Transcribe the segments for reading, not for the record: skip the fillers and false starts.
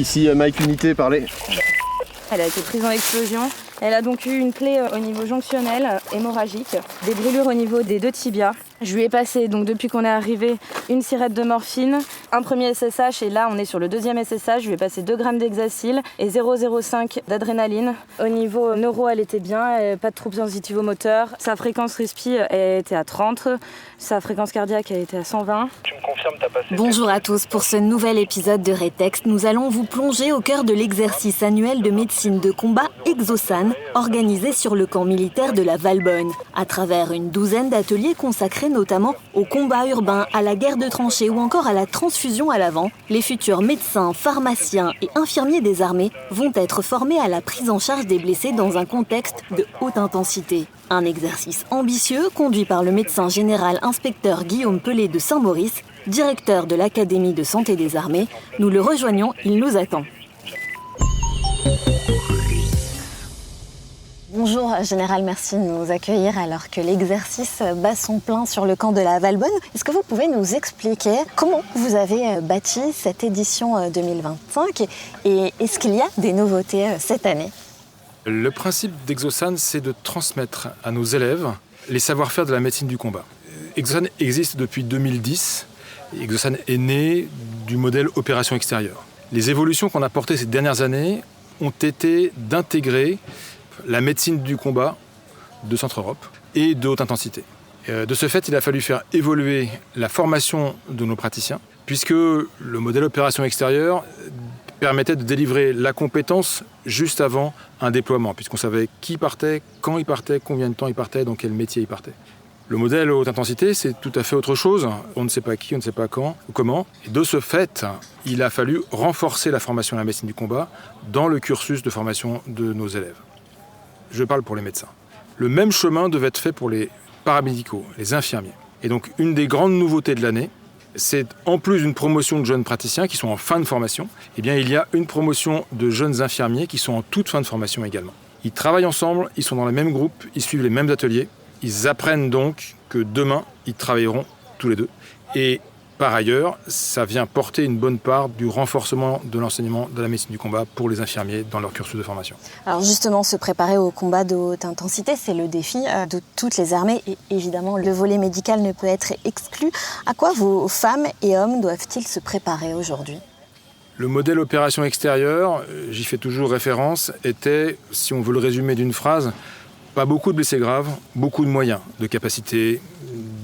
Ici Mike Unité, parlez. Elle a été prise en explosion. Elle a donc eu une plaie au niveau jonctionnel, hémorragique, des brûlures au niveau des 2 tibias. Je lui ai passé, donc depuis qu'on est arrivé, une sirette de morphine, un premier SSH et là on est sur le 2e SSH. Je lui ai passé 2 grammes d'hexacil et 0,05 d'adrénaline. Au niveau neuro, elle était bien, pas de troubles sensitivo-moteurs. Sa fréquence respi était à 30, sa fréquence cardiaque a été à 120. Tu me confirmes, t'as passé... Bonjour à tous, pour ce nouvel épisode de Rétexte, nous allons vous plonger au cœur de l'exercice annuel de médecine de combat Exosan, organisé sur le camp militaire de la Valbonne. À travers une douzaine d'ateliers consacrés notamment au combat urbain, à la guerre de tranchées ou encore à la transfusion à l'avant, les futurs médecins, pharmaciens et infirmiers des armées vont être formés à la prise en charge des blessés dans un contexte de haute intensité. Un exercice ambitieux conduit par le médecin général inspecteur Guillaume Pelé de Saint-Maurice, directeur de l'Académie de santé des armées. Nous le rejoignons, il nous attend. Bonjour Général, merci de nous accueillir alors que l'exercice bat son plein sur le camp de la Valbonne. Est-ce que vous pouvez nous expliquer comment vous avez bâti cette édition 2025 et est-ce qu'il y a des nouveautés cette année ? Le principe d'Exosan, c'est de transmettre à nos élèves les savoir-faire de la médecine du combat. Exosan existe depuis 2010. Exosan est né du modèle opération extérieure. Les évolutions qu'on a portées ces dernières années ont été d'intégrer la médecine du combat de Centre-Europe et de haute intensité. De ce fait, il a fallu faire évoluer la formation de nos praticiens, puisque le modèle opération extérieure permettait de délivrer la compétence juste avant un déploiement, puisqu'on savait qui partait, quand il partait, combien de temps il partait, dans quel métier il partait. Le modèle haute intensité, c'est tout à fait autre chose. On ne sait pas qui, on ne sait pas quand ou comment. Et de ce fait, il a fallu renforcer la formation à la médecine du combat dans le cursus de formation de nos élèves. Je parle pour les médecins. Le même chemin devait être fait pour les paramédicaux, les infirmiers. Et donc, une des grandes nouveautés de l'année, c'est en plus d'une promotion de jeunes praticiens qui sont en fin de formation, eh bien, il y a une promotion de jeunes infirmiers qui sont en toute fin de formation également. Ils travaillent ensemble, ils sont dans les mêmes groupes, ils suivent les mêmes ateliers. Ils apprennent donc que demain, ils travailleront tous les deux. Et par ailleurs, ça vient porter une bonne part du renforcement de l'enseignement de la médecine du combat pour les infirmiers dans leur cursus de formation. Alors justement, se préparer au combat de haute intensité, c'est le défi de toutes les armées. Et évidemment, le volet médical ne peut être exclu. À quoi vos femmes et hommes doivent-ils se préparer aujourd'hui ? Le modèle opération extérieure, j'y fais toujours référence, était, si on veut le résumer d'une phrase, pas beaucoup de blessés graves, beaucoup de moyens, de capacité,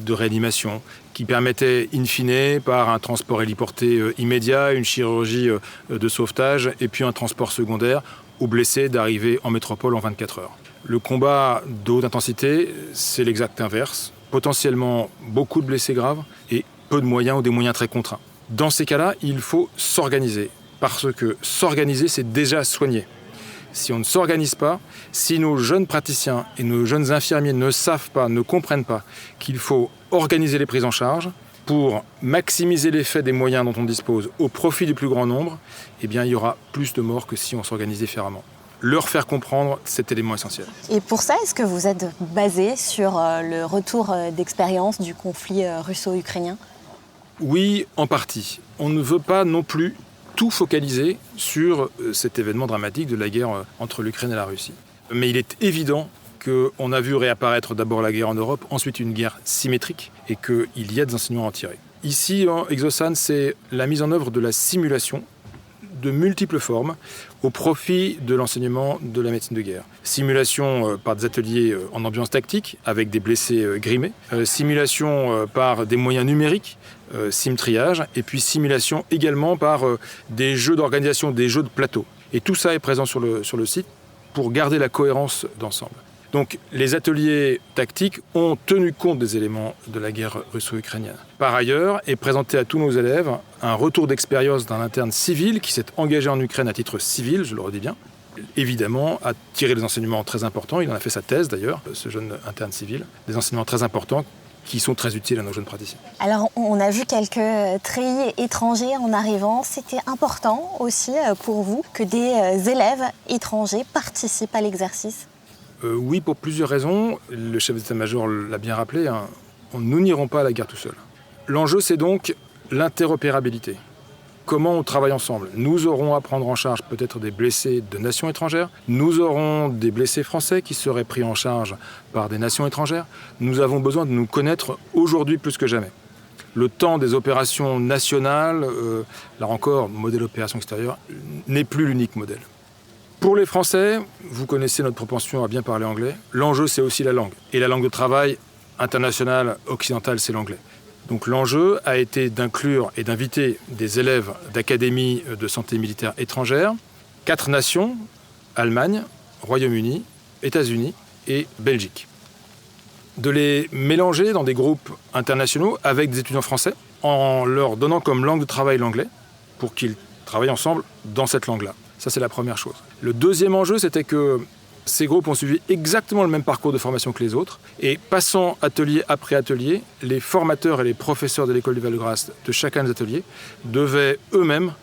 de réanimation, qui permettaient in fine, par un transport héliporté immédiat, une chirurgie de sauvetage et puis un transport secondaire, aux blessés d'arriver en métropole en 24 heures. Le combat de haute intensité, c'est l'exact inverse. Potentiellement beaucoup de blessés graves et peu de moyens ou des moyens très contraints. Dans ces cas-là, il faut s'organiser, parce que s'organiser, c'est déjà soigner. Si on ne s'organise pas, si nos jeunes praticiens et nos jeunes infirmiers ne savent pas, ne comprennent pas qu'il faut organiser les prises en charge pour maximiser l'effet des moyens dont on dispose au profit du plus grand nombre, eh bien, il y aura plus de morts que si on s'organisait différemment. Leur faire comprendre cet élément essentiel. Et pour ça, est-ce que vous êtes basé sur le retour d'expérience du conflit russo-ukrainien ? Oui, en partie. On ne veut pas non plus tout focaliser sur cet événement dramatique de la guerre entre l'Ukraine et la Russie. Mais il est évident qu'on a vu réapparaître d'abord la guerre en Europe, ensuite une guerre symétrique, et qu'il y a des enseignements à en tirer. Ici, en Exosan, c'est la mise en œuvre de la simulation de multiples formes au profit de l'enseignement de la médecine de guerre. Simulation par des ateliers en ambiance tactique avec des blessés grimés, simulation par des moyens numériques, sim-triage, et puis simulation également par des jeux d'organisation, des jeux de plateau. Et tout ça est présent sur le site pour garder la cohérence d'ensemble. Donc les ateliers tactiques ont tenu compte des éléments de la guerre russo-ukrainienne. Par ailleurs, est présenté à tous nos élèves un retour d'expérience d'un interne civil qui s'est engagé en Ukraine à titre civil, je le redis bien. Évidemment, a tiré des enseignements très importants, il en a fait sa thèse d'ailleurs, ce jeune interne civil, des enseignements très importants qui sont très utiles à nos jeunes praticiens. Alors, on a vu quelques treillis étrangers en arrivant. C'était important aussi pour vous que des élèves étrangers participent à l'exercice ? Oui, pour plusieurs raisons. Le chef d'état-major l'a bien rappelé, nous n'irons pas à la guerre tout seul. L'enjeu, c'est donc l'interopérabilité. comment on travaille ensemble. Nous aurons à prendre en charge peut-être des blessés de nations étrangères. Nous aurons des blessés français qui seraient pris en charge par des nations étrangères. Nous avons besoin de nous connaître aujourd'hui plus que jamais. Le temps des opérations nationales, là encore, modèle opération extérieure, n'est plus l'unique modèle. Pour les Français, vous connaissez notre propension à bien parler anglais. L'enjeu, c'est aussi la langue. Et la langue de travail internationale, occidentale, c'est l'anglais. Donc l'enjeu a été d'inclure et d'inviter des élèves d'académies de santé militaire étrangères, 4 nations, Allemagne, Royaume-Uni, États-Unis et Belgique. De les mélanger dans des groupes internationaux avec des étudiants français en leur donnant comme langue de travail l'anglais pour qu'ils travaillent ensemble dans cette langue-là. Ça, c'est la première chose. Le deuxième enjeu, c'était que ces groupes ont suivi exactement le même parcours de formation que les autres. Et passant atelier après atelier, les formateurs et les professeurs de l'école du Val-de-Grâce de chacun des ateliers devaient eux-mêmes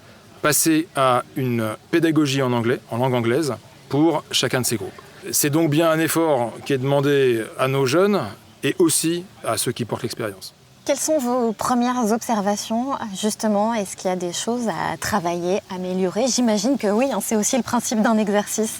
passer à une pédagogie en anglais, en langue anglaise, pour chacun de ces groupes. C'est donc bien un effort qui est demandé à nos jeunes et aussi à ceux qui portent l'expérience. Quelles sont vos premières observations, justement? Est-ce qu'il y a des choses à travailler, améliorer? J'imagine que oui, c'est aussi le principe d'un exercice.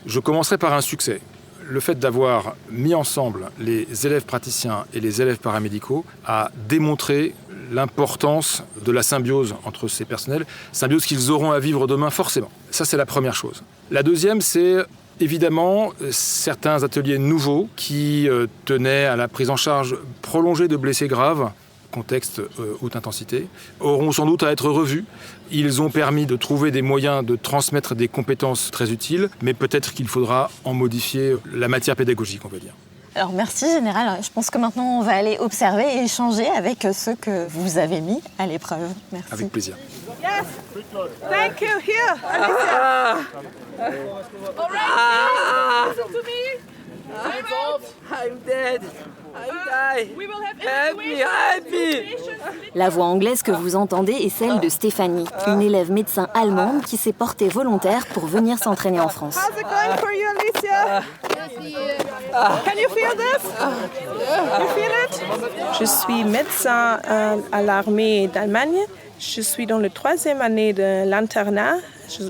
Je commencerai par un succès. Le fait d'avoir mis ensemble les élèves praticiens et les élèves paramédicaux a démontré l'importance de la symbiose entre ces personnels, symbiose qu'ils auront à vivre demain forcément. Ça, c'est la première chose. La deuxième, c'est évidemment certains ateliers nouveaux qui tenaient à la prise en charge prolongée de blessés graves, contexte haute intensité, auront sans doute à être revus. Ils ont permis de trouver des moyens de transmettre des compétences très utiles, mais peut-être qu'il faudra en modifier la matière pédagogique, on va dire. Alors merci Général, je pense que maintenant on va aller observer et échanger avec ceux que vous avez mis à l'épreuve. Merci. Avec plaisir. Yes. Thank you. Here, Alicia. All right. Listen to me. I'm dead. I die. We will have Help me. La voix anglaise que vous entendez est celle de Stéphanie, une élève médecin allemande qui s'est portée volontaire pour venir s'entraîner en France. How's it going for you, Alicia? Can you feel this? You feel it? Je suis médecin à l'armée d'Allemagne. Je suis dans la 3e année de l'internat.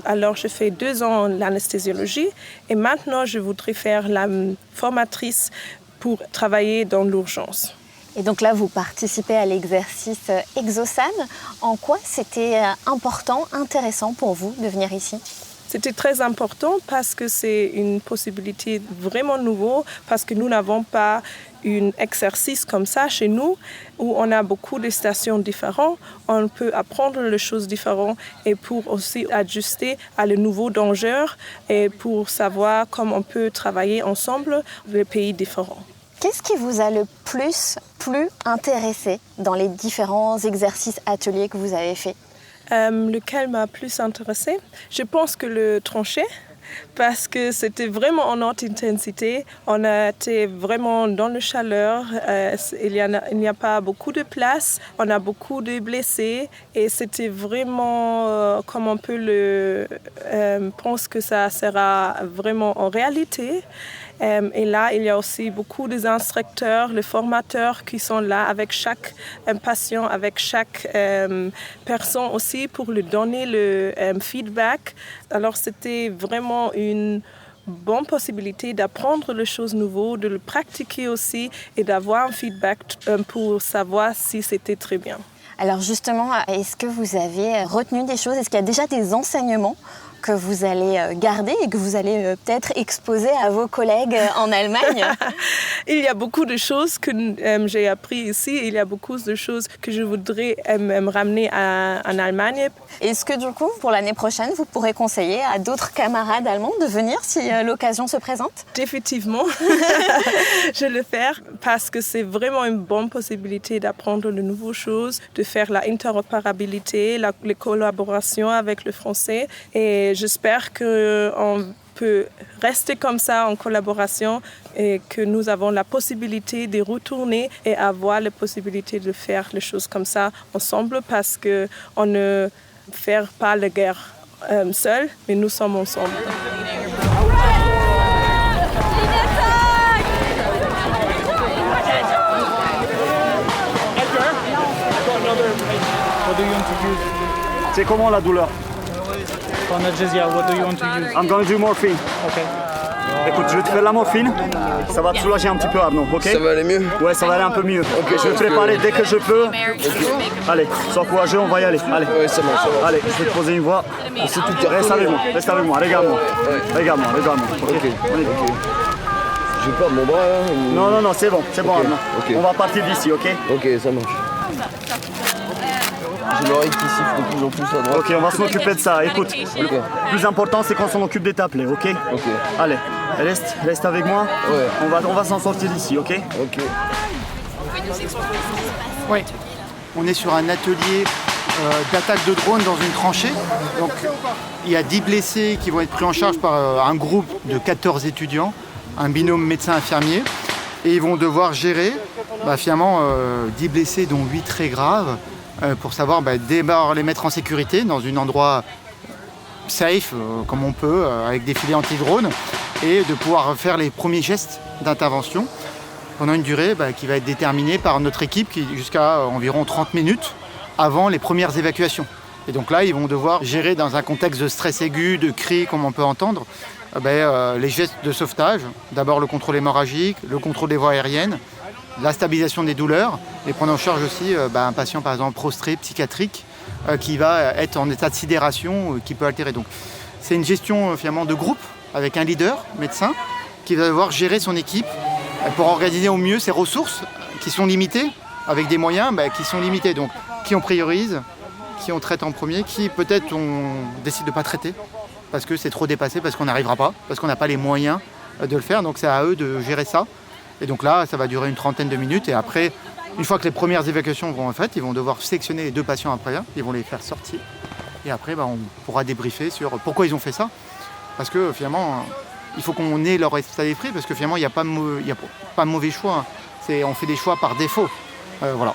Alors, je fais 2 ans l'anesthésiologie et maintenant, je voudrais faire la formatrice pour travailler dans l'urgence. Et donc là, vous participez à l'exercice Exosan. En quoi c'était important, intéressant pour vous de venir ici ? C'était très important parce que c'est une possibilité vraiment nouvelle, parce que nous n'avons pas un exercice comme ça chez nous, où on a beaucoup de stations différentes, on peut apprendre les choses différentes et pour aussi ajuster à le nouveau danger et pour savoir comment on peut travailler ensemble les pays différents. Qu'est-ce qui vous a le plus intéressé dans les différents exercices ateliers que vous avez faits ? Lequel m'a plus intéressé? Je pense que le tranché, parce que c'était vraiment en haute intensité. On a été vraiment dans la chaleur. Il n'y a pas beaucoup de place. On a beaucoup de blessés. Et c'était vraiment comme on peut pense que ça sera vraiment en réalité. Et là, il y a aussi beaucoup d'instructeurs, les formateurs qui sont là avec chaque patient, avec chaque personne aussi pour lui donner le feedback. Alors, c'était vraiment une bonne possibilité d'apprendre les choses nouvelles, de le pratiquer aussi et d'avoir un feedback pour savoir si c'était très bien. Alors justement, est-ce que vous avez retenu des choses? Est-ce qu'il y a déjà des enseignements que vous allez garder et que vous allez peut-être exposer à vos collègues en Allemagne? Il y a beaucoup de choses que j'ai appris ici. Il y a beaucoup de choses que je voudrais me ramener en Allemagne. Est-ce que du coup, pour l'année prochaine, vous pourrez conseiller à d'autres camarades allemands de venir si l'occasion se présente? Définitivement, je vais le faire parce que c'est vraiment une bonne possibilité d'apprendre de nouvelles choses, de faire la interopérabilité, les collaborations avec le français. Et j'espère qu'on peut rester comme ça en collaboration et que nous avons la possibilité de retourner et avoir la possibilité de faire les choses comme ça ensemble parce qu'on ne fait pas la guerre seul, mais nous sommes ensemble. C'est comment la douleur? Analgesia, what do you want to use? I'm gonna do morphine. Okay. Écoute, je vais te faire la morphine. Ça va te soulager un petit peu, Arnaud, ok? Ça va aller mieux? Ouais, ça va aller un peu mieux. Je vais te préparer dès que je peux. Allez, sois courageux, on va y aller. Allez, Ouais, ça marche. allez, je vais te poser une voix. Reste avec moi, regarde-moi. Regarde-moi. Ok. J'ai peur de mon bras là. Non, c'est bon, Arnaud. Ok. On va partir d'ici, ok? Ok, ça marche. J'ai l'oreille qui siffle de plus en plus à droite. Ok, on va s'en occuper de ça. Écoute, le plus important c'est qu'on s'en occupe des plaies, ok? Ok. Allez, reste avec moi. Ouais. On va s'en sortir d'ici, ok? Ok. Oui. On est sur un atelier d'attaque de drone dans une tranchée. Donc il y a 10 blessés qui vont être pris en charge par un groupe de 14 étudiants, un binôme médecin-infirmier. Et ils vont devoir gérer finalement 10 blessés dont 8 très graves pour savoir d'abord les mettre en sécurité dans un endroit safe comme on peut avec des filets anti-drone et de pouvoir faire les premiers gestes d'intervention pendant une durée qui va être déterminée par notre équipe qui jusqu'à environ 30 minutes avant les premières évacuations. Et donc là, ils vont devoir gérer dans un contexte de stress aigu, de cris comme on peut entendre, les gestes de sauvetage. D'abord le contrôle hémorragique, le contrôle des voies aériennes, la stabilisation des douleurs et prendre en charge aussi un patient par exemple prostré, psychiatrique, qui va être en état de sidération, qui peut altérer. Donc c'est une gestion finalement de groupe avec un leader, médecin, qui va devoir gérer son équipe pour organiser au mieux ses ressources qui sont limitées, avec des moyens qui sont limités. Donc qui on priorise, qui on traite en premier, qui peut-être on décide de ne pas traiter parce que c'est trop dépassé, parce qu'on n'arrivera pas, parce qu'on n'a pas les moyens de le faire. Donc c'est à eux de gérer ça. Et donc là, ça va durer une trentaine de minutes. Et après, une fois que les premières évacuations vont être faites, ils vont devoir sélectionner les 2 patients après, ils vont les faire sortir. Et après, on pourra débriefer sur pourquoi ils ont fait ça. Parce que finalement, il faut qu'on ait leur état d'esprit, parce que finalement, il n'y a pas de mauvais choix. On fait des choix par défaut. Voilà.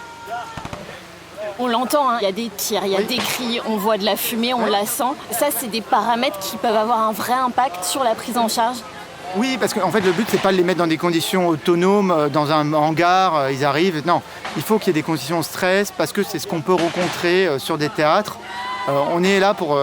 On l'entend, il y a des tirs, il y a des cris, on voit de la fumée, on la sent. Ça, c'est des paramètres qui peuvent avoir un vrai impact sur la prise en charge. Oui, parce qu'en fait, le but, c'est pas de les mettre dans des conditions autonomes, dans un hangar, ils arrivent. Non, il faut qu'il y ait des conditions de stress, parce que c'est ce qu'on peut rencontrer sur des théâtres. On est là pour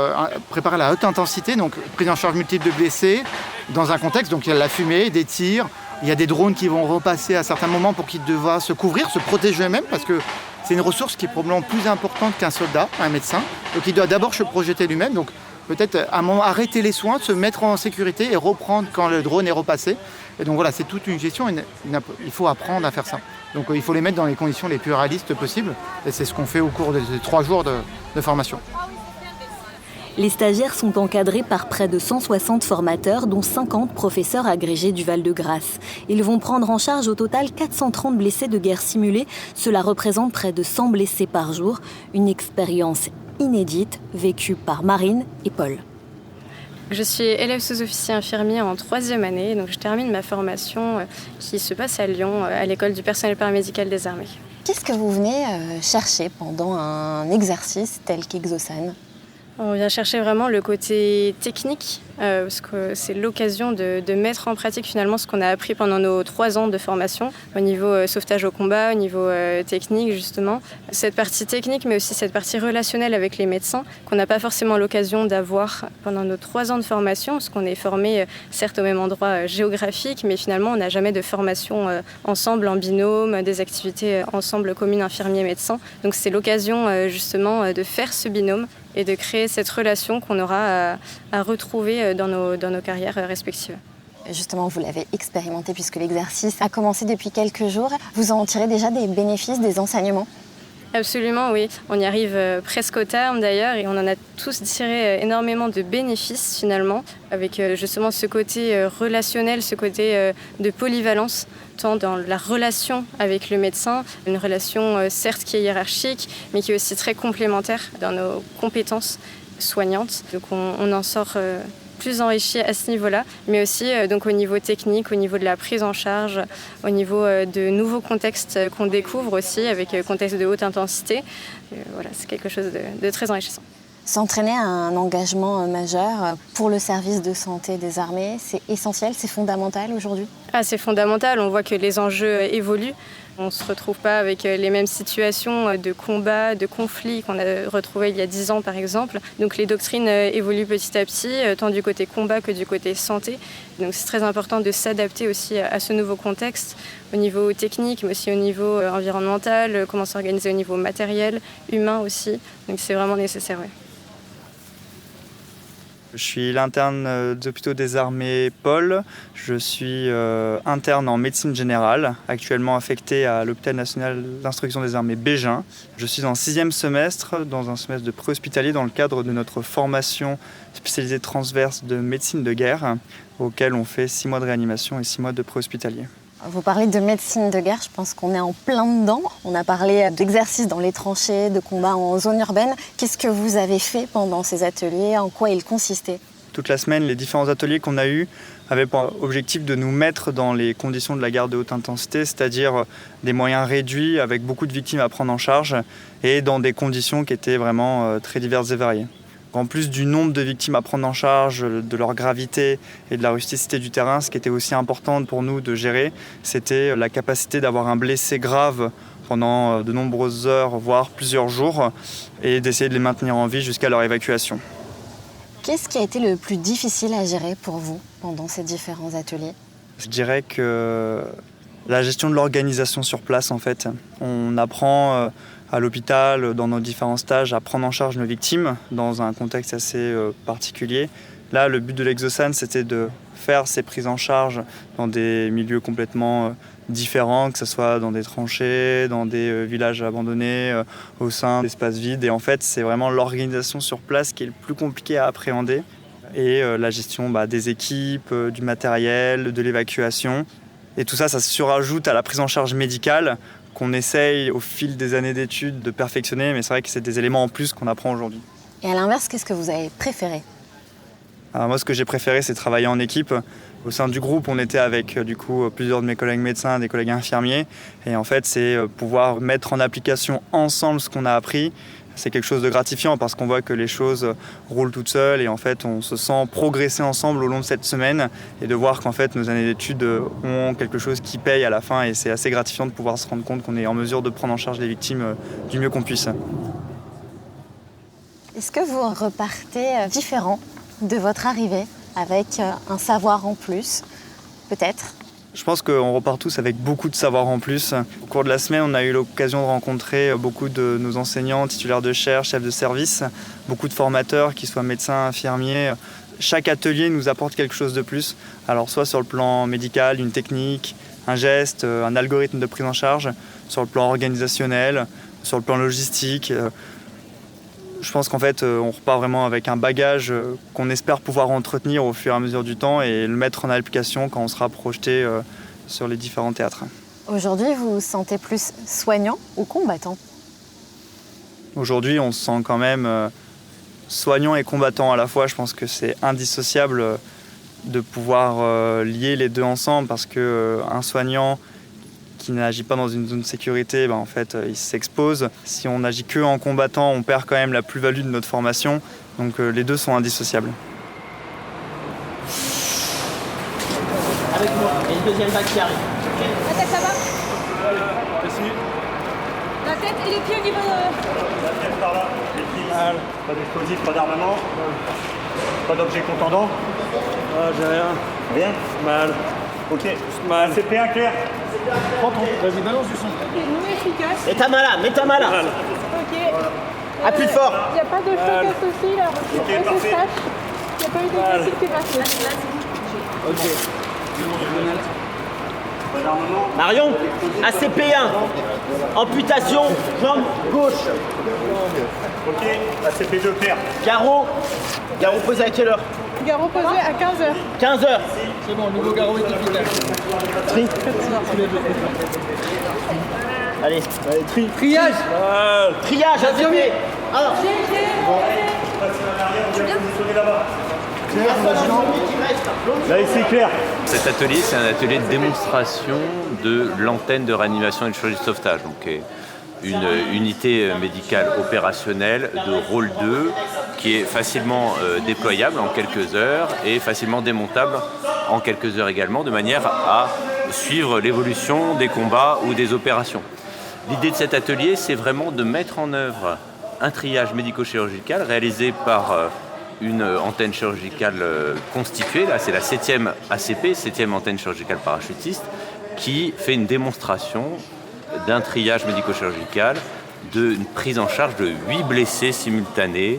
préparer la haute intensité, donc prise en charge multiple de blessés, dans un contexte, donc il y a de la fumée, des tirs, il y a des drones qui vont repasser à certains moments pour qu'ils doivent se couvrir, se protéger eux-mêmes, parce que c'est une ressource qui est probablement plus importante qu'un soldat, un médecin. Donc il doit d'abord se projeter lui-même, donc peut-être à un moment arrêter les soins, se mettre en sécurité et reprendre quand le drone est repassé. Et donc voilà, c'est toute une gestion, il faut apprendre à faire ça. Donc il faut les mettre dans les conditions les plus réalistes possibles, et c'est ce qu'on fait au cours des 3 jours de formation. Les stagiaires sont encadrés par près de 160 formateurs, dont 50 professeurs agrégés du Val-de-Grâce. Ils vont prendre en charge au total 430 blessés de guerre simulés. Cela représente près de 100 blessés par jour. Une expérience inédite vécue par Marine et Paul. Je suis élève sous-officier infirmier en 3e année, donc je termine ma formation qui se passe à Lyon, à l'école du personnel paramédical des armées. Qu'est-ce que vous venez chercher pendant un exercice tel qu'Exosan ? On vient chercher vraiment le côté technique, parce que c'est l'occasion de mettre en pratique finalement ce qu'on a appris pendant nos 3 ans de formation, au niveau sauvetage au combat, au niveau technique justement. Cette partie technique, mais aussi cette partie relationnelle avec les médecins, qu'on n'a pas forcément l'occasion d'avoir pendant nos 3 ans de formation, parce qu'on est formé certes au même endroit géographique, mais finalement on n'a jamais de formation ensemble en binôme, des activités ensemble communes infirmiers-médecins. Donc c'est l'occasion justement de faire ce binôme et de créer cette relation qu'on aura à retrouver dans nos carrières respectives. Justement, vous l'avez expérimenté puisque l'exercice a commencé depuis quelques jours. Vous en tirez déjà des bénéfices, des enseignements ? Absolument, oui. On y arrive presque au terme d'ailleurs et on en a tous tiré énormément de bénéfices finalement, avec justement ce côté relationnel, ce côté de polyvalence, tant dans la relation avec le médecin, une relation certes qui est hiérarchique, mais qui est aussi très complémentaire dans nos compétences soignantes. Donc on en sort plus enrichi à ce niveau-là, mais aussi donc au niveau technique, au niveau de la prise en charge, au niveau de nouveaux contextes qu'on découvre aussi, avec contexte de haute intensité. Voilà, c'est quelque chose de très enrichissant. S'entraîner à un engagement majeur pour le service de santé des armées, c'est essentiel, c'est fondamental aujourd'hui ? C'est fondamental, on voit que les enjeux évoluent. On ne se retrouve pas avec les mêmes situations de combat, de conflits qu'on a retrouvés il y a 10 ans par exemple. Donc les doctrines évoluent petit à petit, tant du côté combat que du côté santé. Donc c'est très important de s'adapter aussi à ce nouveau contexte, au niveau technique, mais aussi au niveau environnemental, comment s'organiser au niveau matériel, humain aussi. Donc c'est vraiment nécessaire. Ouais. Je suis l'interne des hôpitaux des armées Paul. Je suis interne en médecine générale, actuellement affecté à l'hôpital national d'instruction des armées Bégin. Je suis en 6e semestre, dans un semestre de pré-hospitalier, dans le cadre de notre formation spécialisée transverse de médecine de guerre, auquel on fait 6 mois de réanimation et 6 mois de pré-hospitalier. Vous parlez de médecine de guerre, je pense qu'on est en plein dedans. On a parlé d'exercices dans les tranchées, de combats en zone urbaine. Qu'est-ce que vous avez fait pendant ces ateliers? En quoi ils consistaient? Toute la semaine, les différents ateliers qu'on a eus avaient pour objectif de nous mettre dans les conditions de la guerre de haute intensité, c'est-à-dire des moyens réduits avec beaucoup de victimes à prendre en charge et dans des conditions qui étaient vraiment très diverses et variées. En plus du nombre de victimes à prendre en charge, de leur gravité et de la rusticité du terrain, ce qui était aussi important pour nous de gérer, c'était la capacité d'avoir un blessé grave pendant de nombreuses heures, voire plusieurs jours, et d'essayer de les maintenir en vie jusqu'à leur évacuation. Qu'est-ce qui a été le plus difficile à gérer pour vous pendant ces différents ateliers? Je dirais que la gestion de l'organisation sur place, en fait. On apprend à l'hôpital, dans nos différents stages, à prendre en charge nos victimes dans un contexte assez particulier. Là, le but de l'Exosan, c'était de faire ces prises en charge dans des milieux complètement différents, que ce soit dans des tranchées, dans des villages abandonnés, au sein d'espaces vides. Et en fait, c'est vraiment l'organisation sur place qui est le plus compliqué à appréhender. Et la gestion des équipes, du matériel, de l'évacuation. Et tout ça, ça se surajoute à la prise en charge médicale qu'on essaye au fil des années d'études de perfectionner, mais c'est vrai que c'est des éléments en plus qu'on apprend aujourd'hui. Et à l'inverse, qu'est-ce que vous avez préféré? Alors moi, ce que j'ai préféré, c'est travailler en équipe. Au sein du groupe, on était avec plusieurs de mes collègues médecins, des collègues infirmiers. Et en fait, c'est pouvoir mettre en application ensemble ce qu'on a appris. C'est quelque chose de gratifiant parce qu'on voit que les choses roulent toutes seules et en fait on se sent progresser ensemble au long de cette semaine et de voir qu'en fait nos années d'études ont quelque chose qui paye à la fin et c'est assez gratifiant de pouvoir se rendre compte qu'on est en mesure de prendre en charge les victimes du mieux qu'on puisse. Est-ce que vous repartez différent de votre arrivée avec un savoir en plus, peut-être? Je pense qu'on repart tous avec beaucoup de savoir en plus. Au cours de la semaine, on a eu l'occasion de rencontrer beaucoup de nos enseignants, titulaires de chaire, chefs de service, beaucoup de formateurs, qu'ils soient médecins, infirmiers. Chaque atelier nous apporte quelque chose de plus. Alors soit sur le plan médical, une technique, un geste, un algorithme de prise en charge, sur le plan organisationnel, sur le plan logistique. Je pense qu'en fait, on repart vraiment avec un bagage qu'on espère pouvoir entretenir au fur et à mesure du temps et le mettre en application quand on sera projeté sur les différents théâtres. Aujourd'hui, vous vous sentez plus soignant ou combattant? Aujourd'hui, on se sent quand même soignant et combattant à la fois. Je pense que c'est indissociable de pouvoir lier les deux ensemble parce qu'un soignant qui n'agit pas dans une zone de sécurité, en fait, il s'expose. Si on n'agit que en combattant, on perd quand même la plus-value de notre formation. Donc les deux sont indissociables. Avec moi, il y a une deuxième vague qui arrive. La tête, ça va? Ici. La tête et les pieds au niveau de... La tête par là, les pieds mal. Pas d'explosif, pas d'armement. Pas d'objet contendant. Ah, j'ai rien. Rien? Mal. Ok. Mal. CP1 clair. Prends ton. Vas-y, balance du son. Non efficace. Mets ta main là, mets ta main là. Ok. Appuie fort. Il n'y a pas de choc associé là. Ok, parfait. Il n'y a pas eu de définitivation. Ok. Pas d'armement. Marion, ACP1. Amputation, jambe gauche. Ok, ACP2 clair. Garrot. Garrot posé à quelle heure? Garrot posé à 15h. 15h. C'est bon, le nouveau garrot est efficace. Tri. Allez, tri. Triage. Triage, ACP. Alors. Là, ici, clair. Cet atelier, c'est un atelier de démonstration de l'antenne de réanimation et de chirurgie de sauvetage. Donc, une unité médicale opérationnelle de rôle 2 qui est facilement déployable en quelques heures et facilement démontable en quelques heures également, de manière à suivre l'évolution des combats ou des opérations. L'idée de cet atelier, c'est vraiment de mettre en œuvre un triage médico-chirurgical réalisé par une antenne chirurgicale constituée. Là, c'est la 7e ACP, 7e antenne chirurgicale parachutiste, qui fait une démonstration d'un triage médico-chirurgical, d'une prise en charge de 8 blessés simultanés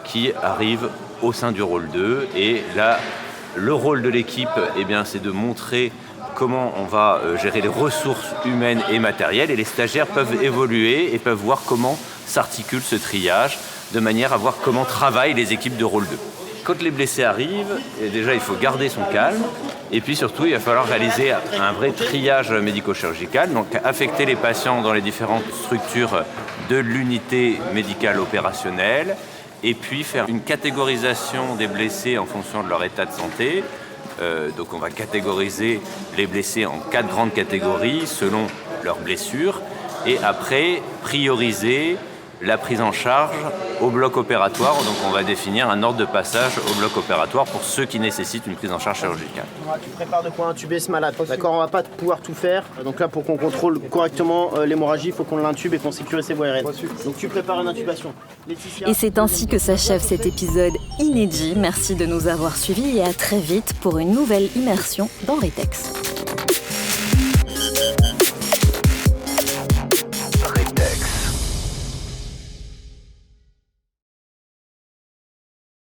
qui arrivent au sein du rôle 2. Et là, le rôle de l'équipe, c'est de montrer comment on va gérer les ressources humaines et matérielles. Et les stagiaires peuvent évoluer et peuvent voir comment s'articule ce triage, de manière à voir comment travaillent les équipes de rôle 2. Quand les blessés arrivent, déjà il faut garder son calme, et puis surtout il va falloir réaliser un vrai triage médico-chirurgical, donc affecter les patients dans les différentes structures de l'unité médicale opérationnelle, et puis faire une catégorisation des blessés en fonction de leur état de santé. Donc on va catégoriser les blessés en 4 grandes catégories selon leurs blessures, et après prioriser la prise en charge au bloc opératoire. Donc on va définir un ordre de passage au bloc opératoire pour ceux qui nécessitent une prise en charge chirurgicale. Tu prépares de quoi intuber ce malade. D'accord, on va pas pouvoir tout faire. Donc là, pour qu'on contrôle correctement l'hémorragie, il faut qu'on l'intube et qu'on sécurise ses voies aériennes. Donc tu prépares une intubation. Laetitia. Et c'est ainsi que s'achève cet épisode inédit. Merci de nous avoir suivis et à très vite pour une nouvelle immersion dans Retex.